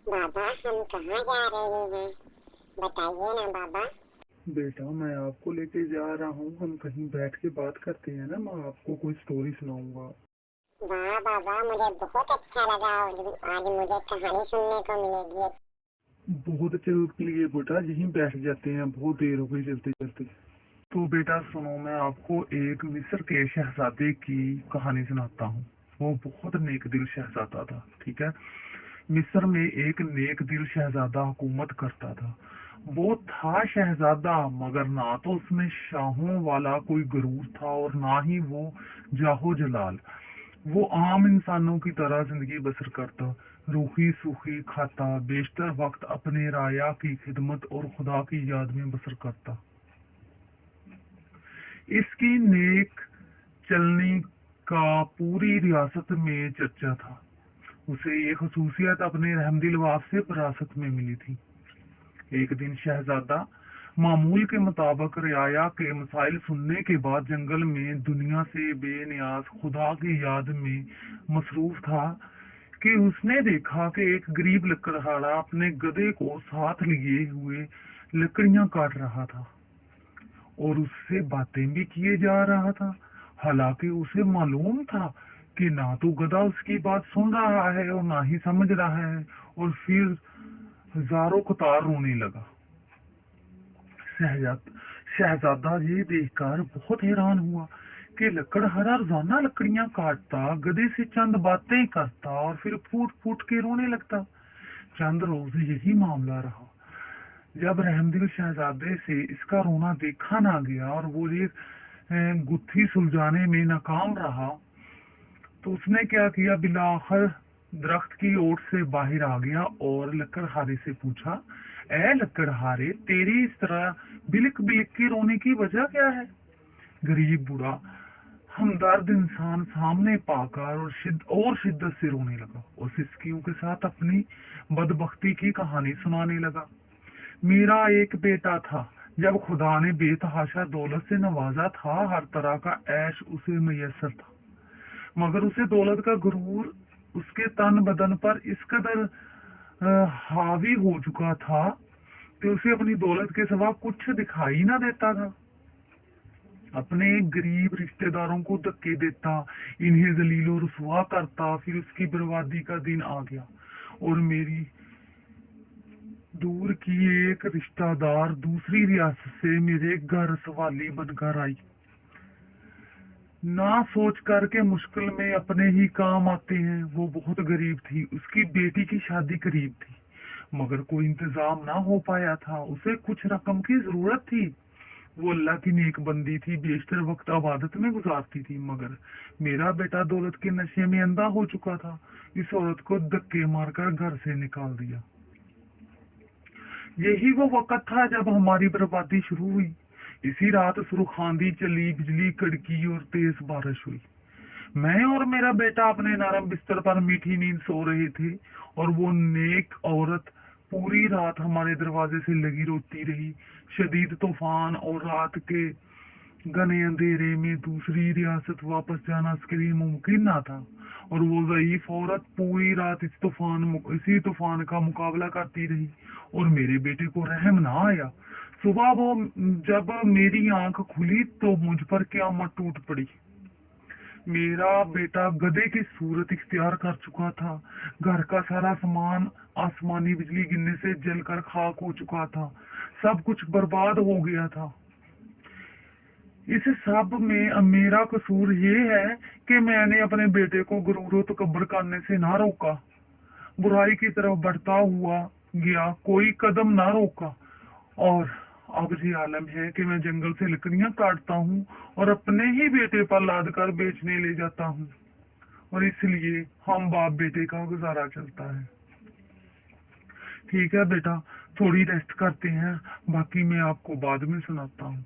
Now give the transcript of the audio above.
बाबा हम कहाँ जा रहे हैं, बताइए ना बाबा। बेटा मैं आपको लेके जा रहा हूँ, हम कहीं बैठ के बात करते हैं ना, मैं आपको कोई स्टोरी सुनाऊंगा। वाह बाबा, मुझे बहुत अच्छा लगा। आज मुझे कहानी सुनने को मिलेगी। बहुत चल लिए बेटा, यहीं बैठ जाते हैं, बहुत देर हो गई चलते चलते। तो बेटा सुनो, मैं आपको एक मिस्र के शहजादे की कहानी सुनाता हूँ। वो बहुत नेक दिल शहजादा था, ठीक है। मिस्र में एक नेक दिल शहजादा हुकूमत करता था। वो था शहजादा, मगर ना तो उसमें शाहों वाला कोई गुरूर था और ना ही वो जाहो जलाल। वो आम इंसानों की तरह जिंदगी बसर करता, रूखी सूखी खाता, बेशतर वक्त अपने राया की खिदमत और खुदा की याद में बसर करता। इसकी नेक चलने का पूरी रियासत में चर्चा था। उसे ये खसूसियत अपने रहमदिल बाप से विरासत में मिली थी। एक दिन शहजादा मामूल के मुताबिक रियाया के मसाइल सुनने के बाद जंगल में दुनिया से बेनियाज खुदा की याद में मसरूफ था कि उसने देखा कि एक गरीब लकड़हारा अपने गधे को साथ लिए हुए लकड़ियां काट रहा था और उससे बातें भी किए जा रहा था। हालांकि उसे मालूम था कि ना तो गधा उसकी बात सुन रहा है और ना ही समझ रहा है। और फिर हजारों कतार रोने लगा। शहजाद शहजादा ये देखकर बहुत हैरान हुआ कि लकड़हारा रोजाना लकड़ियां काटता, गधे से चंद बातें करता और फिर फूट फूट के रोने लगता। चंद रोज यही मामला रहा। जब रहमदिल शहजादे से इसका रोना देखा ना गया और वो ये गुत्थी सुलझाने में नाकाम रहा, तो उसने क्या किया, बिलाखिर दरख्त की ओट से बाहर आ गया और लकड़हारे से पूछा, ए लकड़हारे, तेरी इस तरह बिलक बिलक के रोने की वजह क्या है? गरीब बूढ़ा हमदर्द इंसान सामने पाकर और शिद्दत से रोने लगा और सिसकियों के साथ अपनी बदबख्ती की कहानी सुनाने लगा। मेरा एक बेटा था। जब खुदा ने बेतहाशा दौलत से नवाजा था, हर तरह का ऐश उसे मैसर था, मगर उसे दौलत का गुरूर उसके तन बदन पर इस कदर हावी हो चुका था कि उसे अपनी दौलत के सिवा कुछ दिखाई ना देता था। अपने गरीब रिश्तेदारों को धक्के देता, इन्हें जलीलो रुसवा करता। फिर उसकी बर्बादी का दिन आ गया और मेरी दूर की एक रिश्तेदार दूसरी रियासत से मेरे घर सवाली बनकर आई। ना सोच कर के मुश्किल में अपने ही काम आते हैं। वो बहुत गरीब थी, उसकी बेटी की शादी करीब थी, मगर कोई इंतजाम ना हो पाया था। उसे कुछ रकम की जरूरत थी। वो अल्लाह की नेक बंदी थी, बेशतर वक्त इबादत में गुजारती थी, मगर मेरा बेटा दौलत के नशे में अंधा हो चुका था। इस औरत को धक्के मारकर घर से निकाल दिया। यही वो वक्त था जब हमारी बर्बादी शुरू हुई। इसी रात सुर्ख आंधी चली, बिजली कड़की और तेज बारिश हुई। मैं और मेरा बेटा अपने नरम बिस्तर पर मीठी नींद सो रहे थे और वो नेक औरत पूरी रात हमारे दरवाजे से लगी रोती रही। शदीद तूफान और रात के घने अंधेरे में दूसरी रियासत वापस जाना उसके लिए मुमकिन ना था और वो ज़ईफ औरत पूरी रात इसी तूफान का मुकाबला करती रही और मेरे बेटे को रहम ना आया। सुबह वो जब मेरी आंख खुली तो मुझ पर क़यामत टूट पड़ी। मेरा बेटा गधे की सूरत इख्तियार कर चुका था। घर का सारा सामान आसमानी बिजली गिरने से जलकर खाक हो चुका था। सब कुछ बर्बाद हो गया था। इस सब में मेरा कसूर ये है कि मैंने अपने बेटे को गुरूर तकब्बुर करने से ना रोका, बुराई की तरफ बढ़ता हुआ गया, कोई कदम ना रोका। और अब ये आलम है कि मैं जंगल से लकड़ियां काटता हूँ और अपने ही बेटे पर लाद कर बेचने ले जाता हूँ और इसलिए हम बाप बेटे का गुजारा चलता है। ठीक है बेटा, थोड़ी रेस्ट करते हैं, बाकी मैं आपको बाद में सुनाता हूँ।